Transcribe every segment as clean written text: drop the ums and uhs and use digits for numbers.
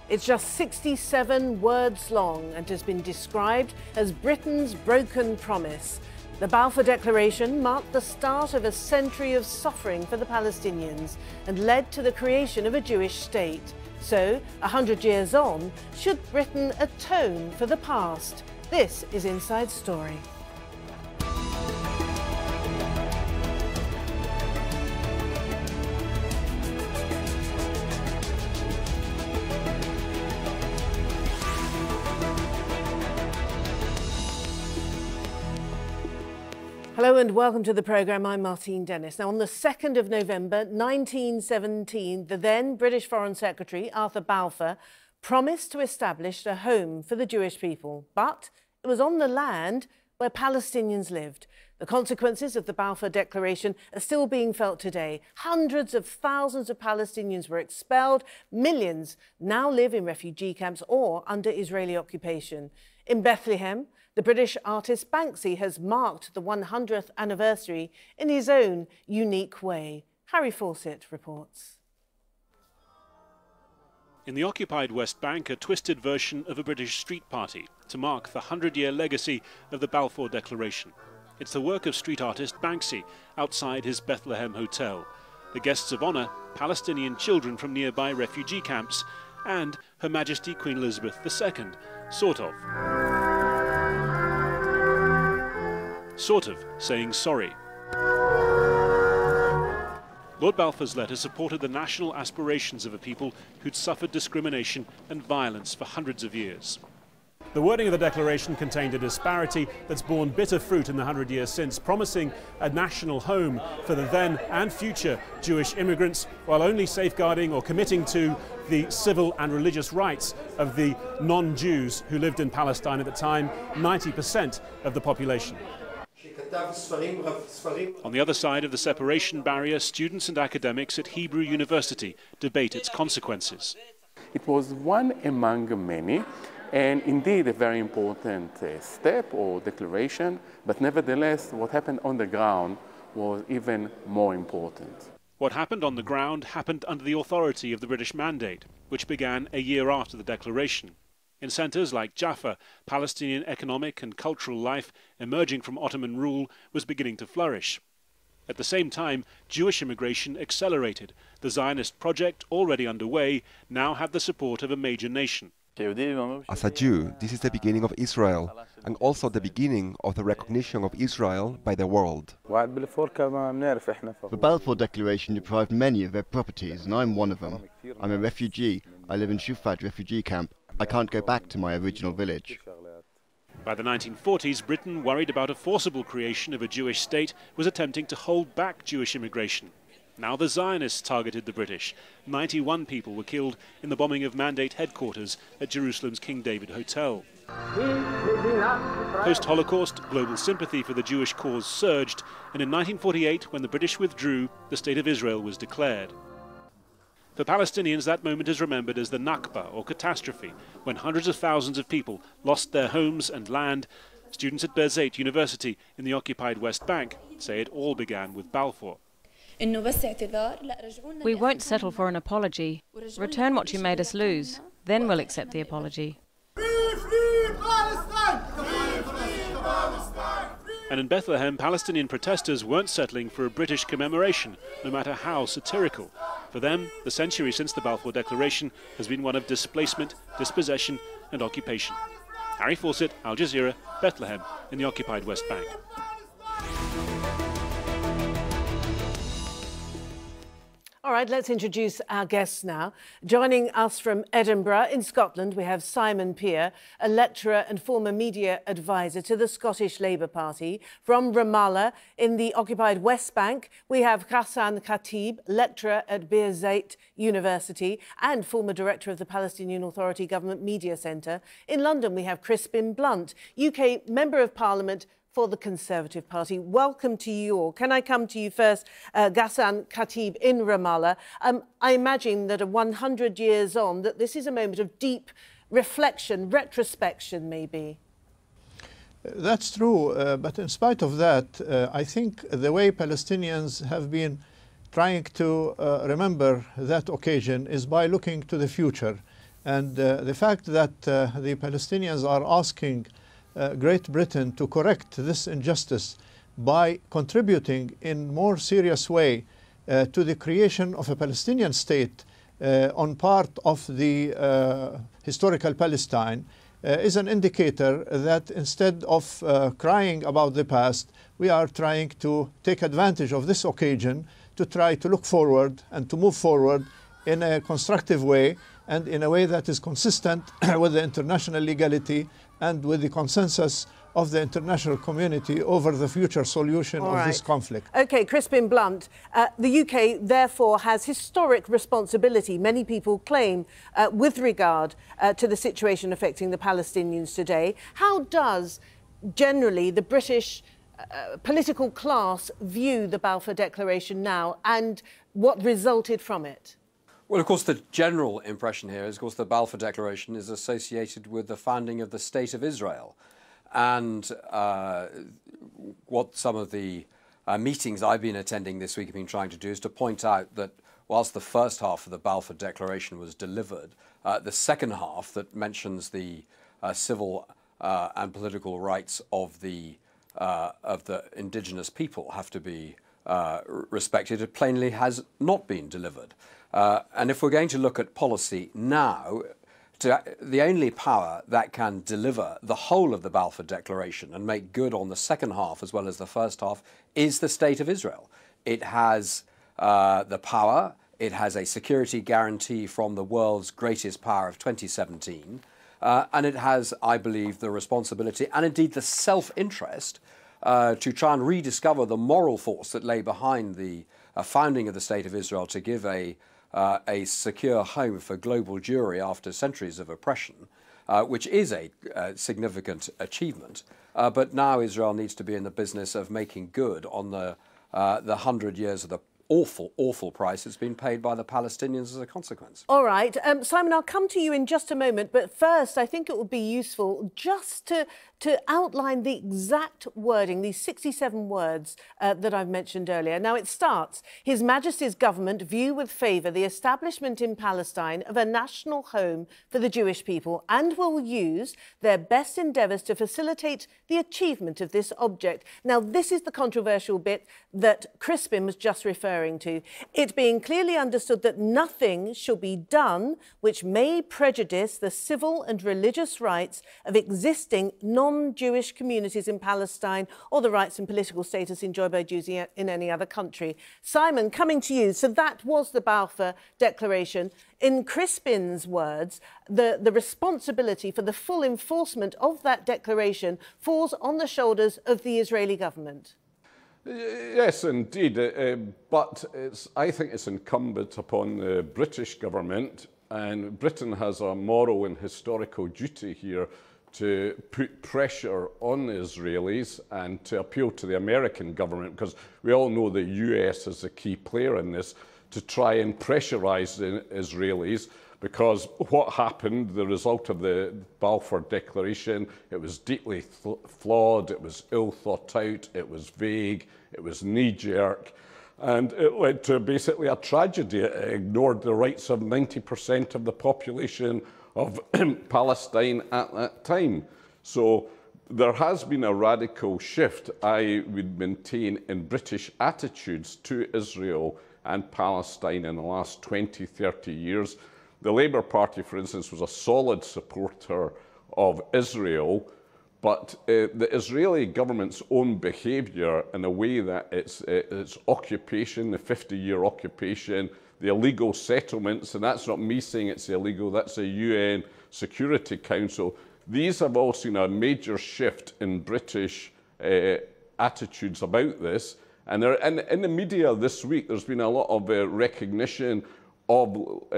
It's just 67 words long and has been described as Britain's broken promise. The Balfour Declaration marked the start of a century of suffering for the Palestinians and led to the creation of a Jewish state. So, 100 years on, should Britain atone for the past? This is Inside Story. Hello and welcome to the programme. I'm Martine Dennis. Now, on the 2nd of November 1917, the then British Foreign Secretary, Arthur Balfour, promised to establish a home for the Jewish people. But it was on the land where Palestinians lived. The consequences of the Balfour Declaration are still being felt today. Hundreds of thousands of Palestinians were expelled. Millions now live in refugee camps or under Israeli occupation. In Bethlehem, the British artist Banksy has marked the 100th anniversary in his own unique way. Harry Fawcett reports. In the occupied West Bank, a twisted version of a British street party to mark the 100-year legacy of the Balfour Declaration. It's the work of street artist Banksy outside his Bethlehem hotel. The guests of honour, Palestinian children from nearby refugee camps, and Her Majesty Queen Elizabeth II, sort of saying sorry. Lord Balfour's letter supported the national aspirations of a people who'd suffered discrimination and violence for hundreds of years. The wording of the declaration contained a disparity that's borne bitter fruit in the 100 years since, promising a national home for the then and future Jewish immigrants, while only safeguarding or committing to the civil and religious rights of the non-Jews who lived in Palestine at the time, 90% of the population. On the other side of the separation barrier, students and academics at Hebrew University debate its consequences. It was one among many, and indeed a very important step or declaration, but nevertheless what happened on the ground was even more important. What happened on the ground happened under the authority of the British Mandate, which began a year after the declaration. In centres like Jaffa, Palestinian economic and cultural life emerging from Ottoman rule was beginning to flourish. At the same time, Jewish immigration accelerated. The Zionist project, already underway, now had the support of a major nation. As a Jew, this is the beginning of Israel, and also the beginning of the recognition of Israel by the world. The Balfour Declaration deprived many of their properties, and I'm one of them. I'm a refugee. I live in Shufat refugee camp. I can't go back to my original village. By the 1940s, Britain, worried about a forcible creation of a Jewish state, was attempting to hold back Jewish immigration. Now the Zionists targeted the British. 91 people were killed in the bombing of Mandate headquarters at Jerusalem's King David Hotel. Post-Holocaust, global sympathy for the Jewish cause surged, and in 1948, when the British withdrew, the State of Israel was declared. For Palestinians, that moment is remembered as the Nakba, or catastrophe, when hundreds of thousands of people lost their homes and land. Students at Birzeit University in the occupied West Bank say it all began with Balfour. We won't settle for an apology. Return what you made us lose. Then we'll accept the apology. And in Bethlehem, Palestinian protesters weren't settling for a British commemoration, no matter how satirical. For them, the century since the Balfour Declaration has been one of displacement, dispossession and occupation. Harry Fawcett, Al Jazeera, Bethlehem in the occupied West Bank. All right, let's introduce our guests now. Joining us from Edinburgh in Scotland, we have Simon Peer, a lecturer and former media advisor to the Scottish Labour Party. From Ramallah in the occupied West Bank, we have Ghassan Khatib, lecturer at Birzeit University and former director of the Palestinian Authority Government Media Centre. In London, we have Crispin Blunt, UK Member of Parliament for the Conservative Party. Welcome to you all. Can I come to you first, Ghassan Khatib in Ramallah? I imagine that 100 years on, that this is a moment of deep reflection, retrospection maybe. That's true, but in spite of that, I think the way Palestinians have been trying to remember that occasion is by looking to the future And the fact that the Palestinians are asking Great Britain to correct this injustice by contributing in more serious way to the creation of a Palestinian state on part of the historical Palestine is an indicator that instead of crying about the past, we are trying to take advantage of this occasion to try to look forward and to move forward in a constructive way and in a way that is consistent with the international legality and with the consensus of the international community over the future solution of this conflict. OK, Crispin Blunt, the UK therefore has historic responsibility, many people claim, with regard to the situation affecting the Palestinians today. How does generally the British political class view the Balfour Declaration now and what resulted from it? Well, of course, the general impression here is, of course, the Balfour Declaration is associated with the founding of the State of Israel. And what some of the meetings I've been attending this week have been trying to do is to point out that whilst the first half of the Balfour Declaration was delivered, the second half that mentions the civil and political rights of the indigenous people have to be respected, it plainly has not been delivered. And if we're going to look at policy now, the only power that can deliver the whole of the Balfour Declaration and make good on the second half as well as the first half is the State of Israel. It has the power, it has a security guarantee from the world's greatest power of 2017, and it has, I believe, the responsibility and indeed the self-interest to try and rediscover the moral force that lay behind the founding of the State of Israel to give a secure home for global Jewry after centuries of oppression, which is a significant achievement. But now Israel needs to be in the business of making good on the 100 years of the awful price that's been paid by the Palestinians as a consequence. All right. Simon, I'll come to you in just a moment. But first, I think it would be useful just to outline the exact wording, these 67 words that I've mentioned earlier. Now, it starts, His Majesty's government view with favour the establishment in Palestine of a national home for the Jewish people and will use their best endeavours to facilitate the achievement of this object. Now, this is the controversial bit that Crispin was just referring to. It being clearly understood that nothing shall be done which may prejudice the civil and religious rights of existing non-Jewish communities in Palestine or the rights and political status enjoyed by Jews in any other country. Simon, coming to you. So that was the Balfour Declaration. In Crispin's words, the responsibility for the full enforcement of that declaration falls on the shoulders of the Israeli government. Yes, indeed, but I think it's incumbent upon the British government, and Britain has a moral and historical duty here to put pressure on the Israelis and to appeal to the American government, because we all know the US is a key player in this, to try and pressurise the Israelis, because what happened, the result of the Balfour Declaration, it was deeply flawed, it was ill thought out, it was vague, it was knee-jerk, and it led to basically a tragedy. It ignored the rights of 90% of the population of Palestine at that time. So there has been a radical shift, I would maintain, in British attitudes to Israel and Palestine in the last 20, 30 years. The Labour Party, for instance, was a solid supporter of Israel, but the Israeli government's own behaviour in a way that its occupation, the 50-year occupation, the illegal settlements, and that's not me saying it's illegal, that's the UN Security Council, these have all seen a major shift in British attitudes about this. And in the media this week, there's been a lot of recognition of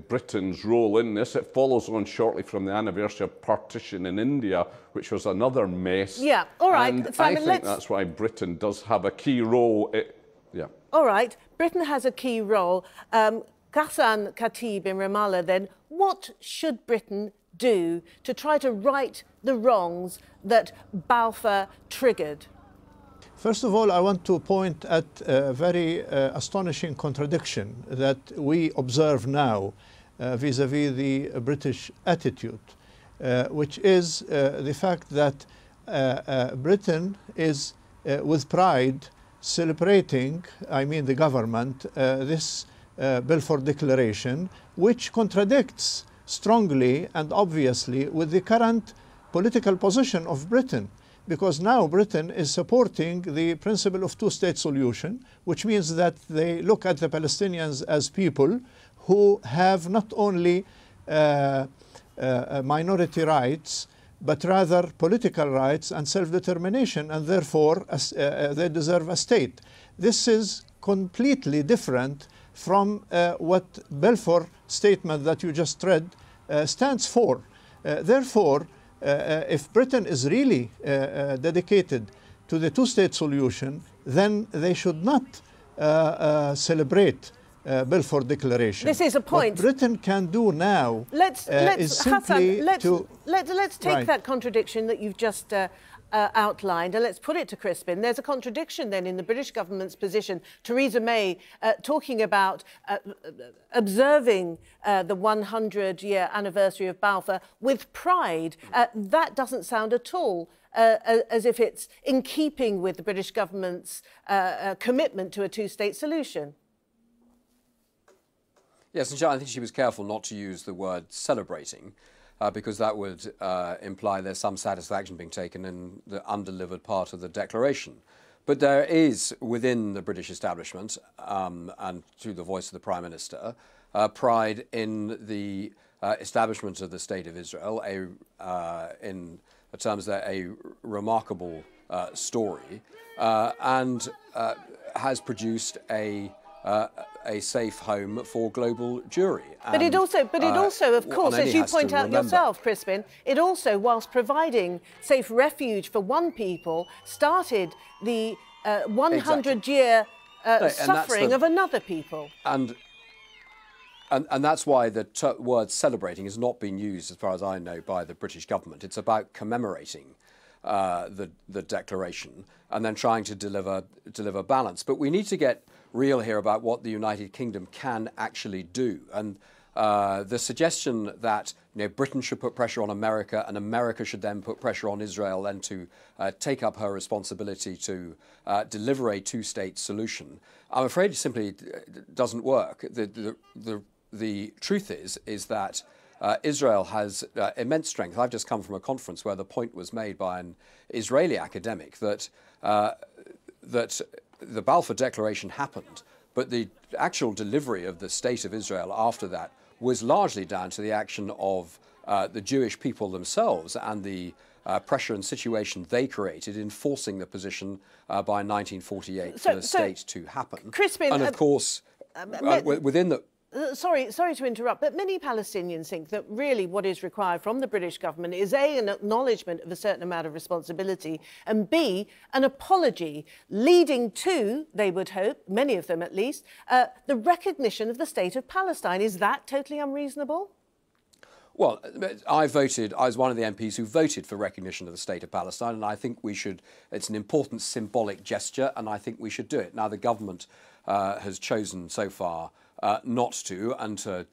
Britain's role in this. It follows on shortly from the anniversary of partition in India, which was another mess. Yeah, all right. And Simon, I think that's why Britain does have a key role. Yeah. All right, Britain has a key role. Ghassan Khatib in Ramallah, then, what should Britain do to try to right the wrongs that Balfour triggered? First of all, I want to point at a very astonishing contradiction that we observe now. vis-à-vis the British attitude, which is the fact that Britain is with pride celebrating, I mean the government, this Balfour Declaration, which contradicts strongly and obviously with the current political position of Britain, because now Britain is supporting the principle of two-state solution, which means that they look at the Palestinians as people who have not only minority rights, but rather political rights and self-determination, and therefore they deserve a state. This is completely different from what Balfour statement that you just read stands for. Therefore, if Britain is really dedicated to the two-state solution, then they should not celebrate Balfour Declaration. This is a point. What Britain can do now is simply Hassan, let's take right. that contradiction that you've just outlined and let's put it to Crispin. There's a contradiction then in the British government's position. Theresa May talking about observing the 100-year anniversary of Balfour with pride. That doesn't sound at all as if it's in keeping with the British government's commitment to a two-state solution. Yes, and I think she was careful not to use the word celebrating, because that would imply there's some satisfaction being taken in the undelivered part of the declaration. But there is, within the British establishment, and through the voice of the Prime Minister, pride in the establishment of the State of Israel, in terms of a remarkable story, and has produced a safe home for global Jewry. But it also, of course, as you point out yourself, Crispin, it also, whilst providing safe refuge for one people, started the 100-year suffering of another people. And that's why the word celebrating has not been used, as far as I know, by the British government. It's about commemorating the declaration and then trying to deliver balance. But we need to get real here about what the United Kingdom can actually do. And the suggestion that Britain should put pressure on America and America should then put pressure on Israel then to take up her responsibility to deliver a two-state solution, I'm afraid it simply doesn't work. The truth is that Israel has immense strength. I've just come from a conference where the point was made by an Israeli academic that the Balfour Declaration happened, but the actual delivery of the State of Israel after that was largely down to the action of the Jewish people themselves and the pressure and situation they created in forcing the position by 1948 for the state to happen. Crispin, and of course, within the... Sorry to interrupt, but many Palestinians think that really what is required from the British government is A, an acknowledgement of a certain amount of responsibility, and B, an apology leading to, they would hope, many of them at least, the recognition of the state of Palestine. Is that totally unreasonable? Well, I was one of the MPs who voted for recognition of the state of Palestine, and I think we should, it's an important symbolic gesture, and I think we should do it. Now, the government has chosen so far not to, and to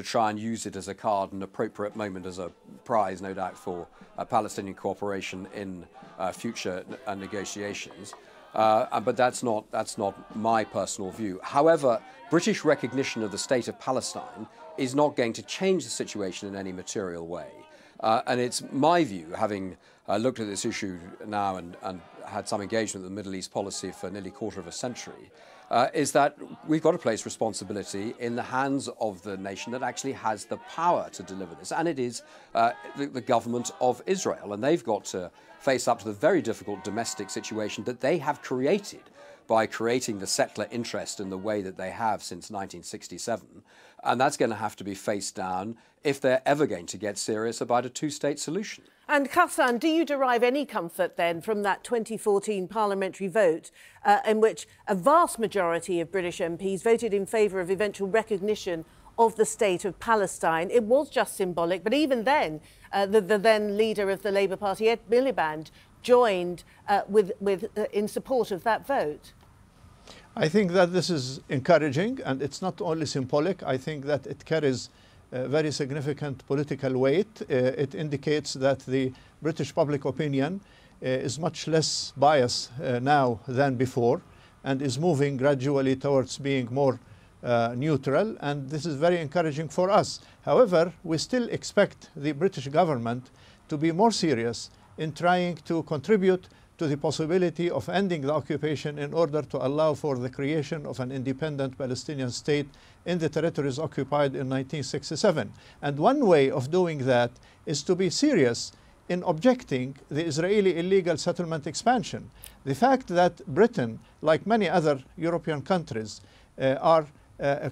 try and use it as a card, an appropriate moment as a prize, no doubt, for Palestinian cooperation in future negotiations. But that's not my personal view. However, British recognition of the state of Palestine is not going to change the situation in any material way. And it's my view, having looked at this issue now and had some engagement with the Middle East policy for nearly a quarter of a century, is that we've got to place responsibility in the hands of the nation that actually has the power to deliver this, and it is the government of Israel. And they've got to face up to the very difficult domestic situation that they have created by creating the settler interest in the way that they have since 1967. And that's going to have to be faced down if they're ever going to get serious about a two-state solution. And Ghassan, do you derive any comfort then from that 2014 parliamentary vote in which a vast majority of British MPs voted in favour of eventual recognition of the state of Palestine? It was just symbolic, but even then, the then leader of the Labour Party, Ed Miliband, joined in support of that vote. I think that this is encouraging, and it's not only symbolic. I think that it carries very significant political weight. It indicates that the British public opinion is much less biased now than before, and is moving gradually towards being more neutral, and this is very encouraging for us. However, we still expect the British government to be more serious in trying to contribute to the possibility of ending the occupation in order to allow for the creation of an independent Palestinian state in the territories occupied in 1967. And one way of doing that is to be serious in objecting the Israeli illegal settlement expansion. The fact that Britain, like many other European countries, are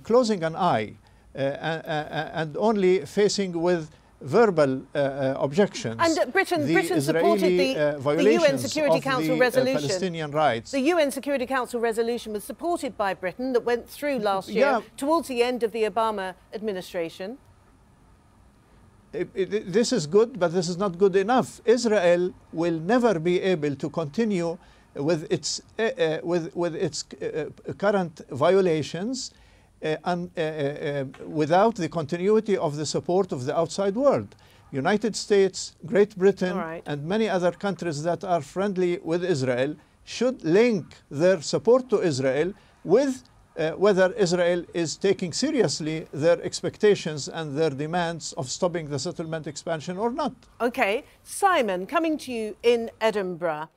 closing an eye and only facing with verbal objections. And Britain supported the UN Security Council resolution. Palestinian rights. The UN Security Council resolution was supported by Britain that went through last year towards the end of the Obama administration. This is good, but this is not good enough. Israel will never be able to continue with its current violations without the continuity of the support of the outside world. United States, Great Britain, and many other countries that are friendly with Israel should link their support to Israel with whether Israel is taking seriously their expectations and their demands of stopping the settlement expansion or not. Okay, Simon, coming to you in Edinburgh.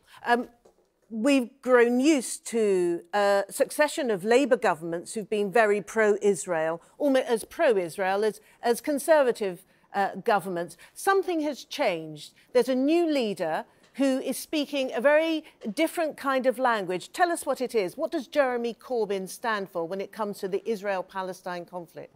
We've grown used to a succession of Labour governments who've been very pro-Israel, almost as pro-Israel as Conservative governments. Something has changed. There's a new leader who is speaking a very different kind of language. Tell us what it is. What does Jeremy Corbyn stand for when it comes to the Israel-Palestine conflict?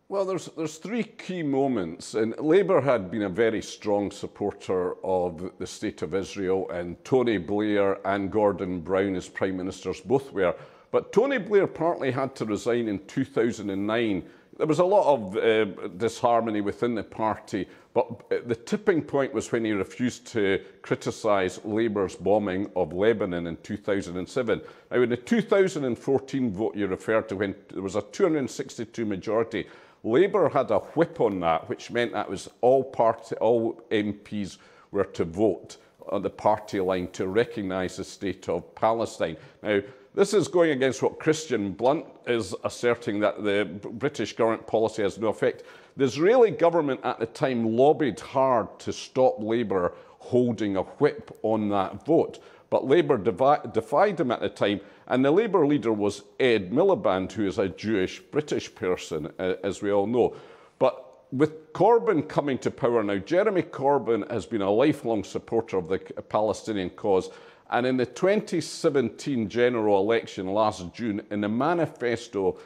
Well, there's three key moments, and Labour had been a very strong supporter of the State of Israel, and Tony Blair and Gordon Brown as Prime Ministers both were. But Tony Blair partly had to resign in 2009. There was a lot of disharmony within the party, but the tipping point was when he refused to criticise Labour's bombing of Lebanon in 2007. Now, in the 2014 vote you referred to, when there was a 262 majority, Labour had a whip on that, which meant that was all MPs were to vote on the party line to recognise the state of Palestine. Now, this is going against what Christian Blunt is asserting, that the British government policy has no effect. The Israeli government at the time lobbied hard to stop Labour holding a whip on that vote. But Labour defied him at the time, and the Labour leader was Ed Miliband, who is a Jewish British person, as we all know. But with Corbyn coming to power now, Jeremy Corbyn has been a lifelong supporter of the Palestinian cause, and in the 2017 general election last June, in the manifesto,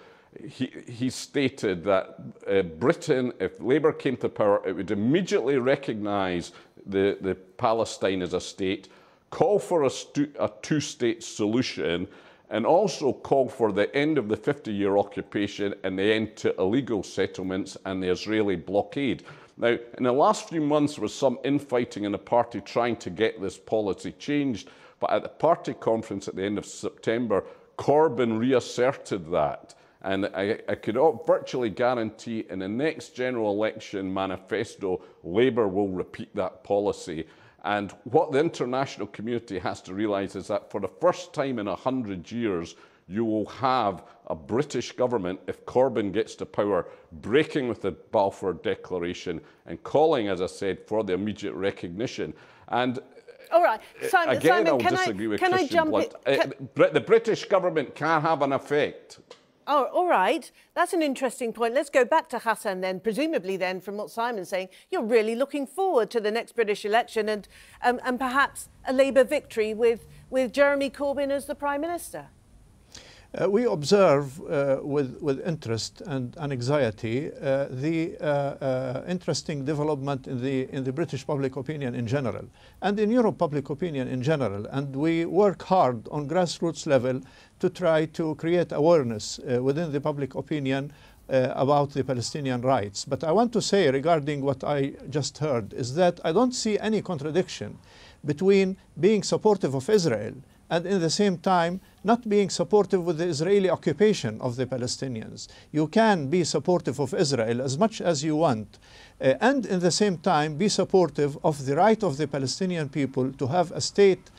he stated that Britain, if Labour came to power, it would immediately recognise the Palestine as a state, call for a two-state solution, and also call for the end of the 50-year occupation and the end to illegal settlements and the Israeli blockade. Now, in the last few months, there was some infighting in the party trying to get this policy changed, but at the party conference at the end of September, Corbyn reasserted that. And I could virtually guarantee in the next general election manifesto, Labour will repeat that policy. And what the international community has to realise is that for the first time in 100 years, you will have a British government, if Corbyn gets to power, breaking with the Balfour Declaration and calling, as I said, for the immediate recognition. And all right, Simon, I'll disagree with Christian Blunt. The British government can have an effect. Oh, all right. That's an interesting point. Let's go back to Ghassan then. Presumably then, from what Simon's saying, you're really looking forward to the next British election and perhaps a Labour victory with Jeremy Corbyn as the Prime Minister. We observe with interest and anxiety the interesting development in the British public opinion in general and in Europe public opinion in general. And we work hard on grassroots level to try to create awareness within the public opinion about the Palestinian rights. But I want to say regarding what I just heard is that I don't see any contradiction between being supportive of Israel and in the same time not being supportive with the Israeli occupation of the Palestinians. You can be supportive of Israel as much as you want, and in the same time be supportive of the right of the Palestinian people to have a state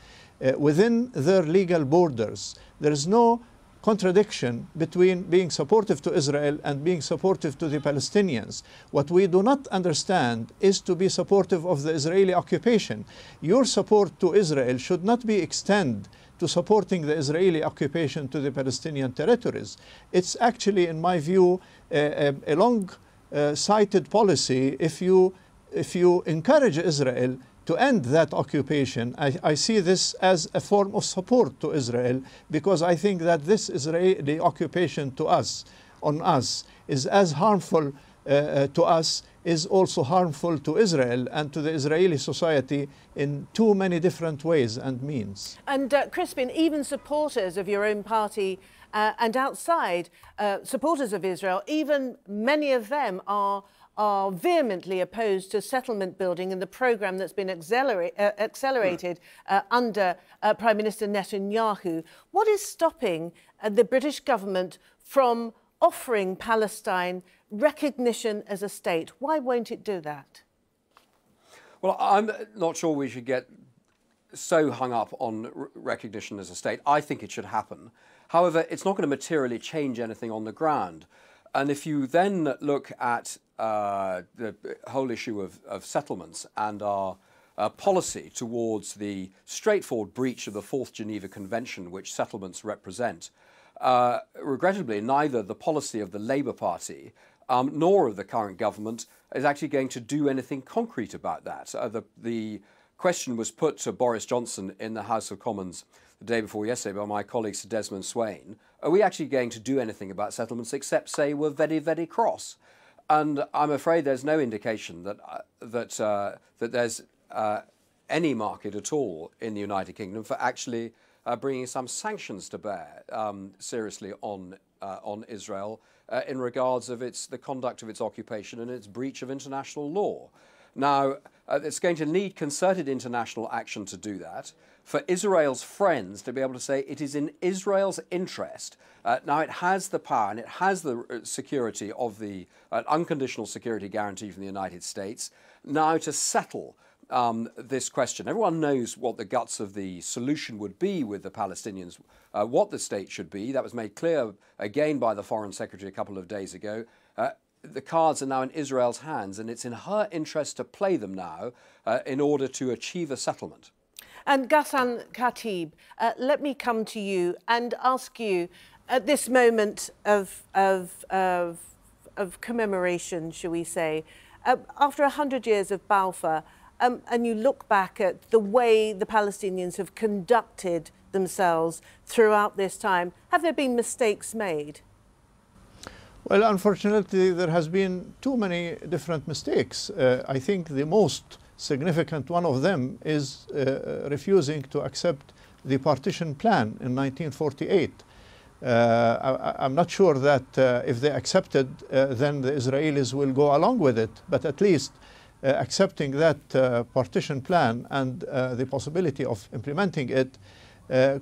within their legal borders. There is no contradiction between being supportive to Israel and being supportive to the Palestinians. What we do not understand is to be supportive of the Israeli occupation. Your support to Israel should not be extended to supporting the Israeli occupation to the Palestinian territories. It's actually, in my view, a long-sighted policy. If you encourage Israel to end that occupation, I see this as a form of support to Israel, because I think that this Israeli occupation on us, is as harmful to us, is also harmful to Israel and to the Israeli society in too many different ways and means. And Crispin, even supporters of your own party and outside supporters of Israel, even many of them are vehemently opposed to settlement building and the programme that's been accelerated under Prime Minister Netanyahu. What is stopping the British government from offering Palestine recognition as a state? Why won't it do that? Well, I'm not sure we should get so hung up on recognition as a state. I think it should happen. However, it's not going to materially change anything on the ground. And if you then look at the whole issue of settlements and our policy towards the straightforward breach of the Fourth Geneva Convention, which settlements represent, regrettably, neither the policy of the Labour Party nor of the current government is actually going to do anything concrete about that. The question was put to Boris Johnson in the House of Commons the day before yesterday by my colleague Sir Desmond Swain. Are we actually going to do anything about settlements except say we're very, very cross? And I'm afraid there's no indication that there's any market at all in the United Kingdom for actually bringing some sanctions to bear seriously on Israel in regards of the conduct of its occupation and its breach of international law. Now, it's going to need concerted international action to do that. For Israel's friends to be able to say it is in Israel's interest. Now, it has the power and it has the security of the unconditional security guarantee from the United States now to settle this question. Everyone knows what the guts of the solution would be with the Palestinians, what the state should be. That was made clear again by the Foreign Secretary a couple of days ago. The cards are now in Israel's hands, and it's in her interest to play them now in order to achieve a settlement. And Ghassan Khatib, let me come to you and ask you, at this moment of commemoration, shall we say, after 100 years of Balfour, and you look back at the way the Palestinians have conducted themselves throughout this time, have there been mistakes made? Well, unfortunately, there has been too many different mistakes. I think the most significant one of them is refusing to accept the partition plan in 1948. I'm not sure that if they accepted, then the Israelis will go along with it, but at least accepting that partition plan and the possibility of implementing it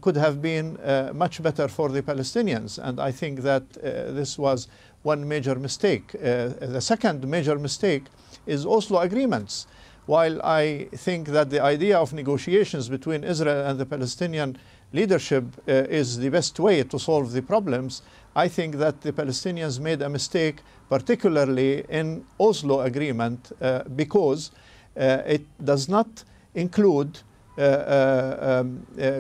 could have been much better for the Palestinians. And I think that this was one major mistake. The second major mistake is Oslo agreements. While I think that the idea of negotiations between Israel and the Palestinian leadership is the best way to solve the problems, I think that the Palestinians made a mistake, particularly in Oslo agreement, because it does not include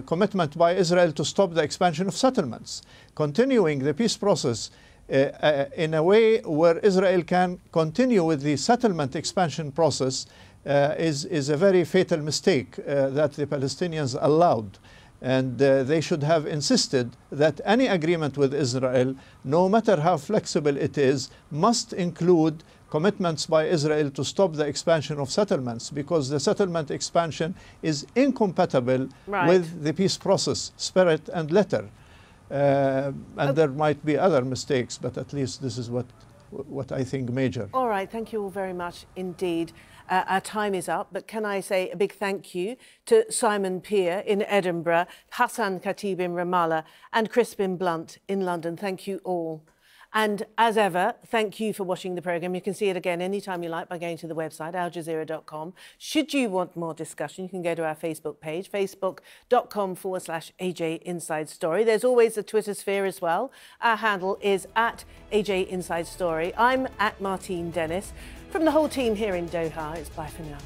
commitment by Israel to stop the expansion of settlements. Continuing the peace process in a way where Israel can continue with the settlement expansion process is a very fatal mistake that the Palestinians allowed. And they should have insisted that any agreement with Israel, no matter how flexible it is, must include commitments by Israel to stop the expansion of settlements, because the settlement expansion is incompatible with the peace process, spirit and letter. And there might be other mistakes, but at least this is what what I think major. All right, thank you all very much indeed. Our time is up, but can I say a big thank you to Simon Peer in Edinburgh, Ghassan Khatib in Ramallah, and Crispin Blunt in London. Thank you all. And as ever, thank you for watching the programme. You can see it again anytime you like by going to the website, aljazeera.com. Should you want more discussion, you can go to our Facebook page, facebook.com/AJ Inside Story. There's always a Twitter sphere as well. Our handle is @AJ Inside Story. I'm @Martine Dennis. From the whole team here in Doha, it's bye for now.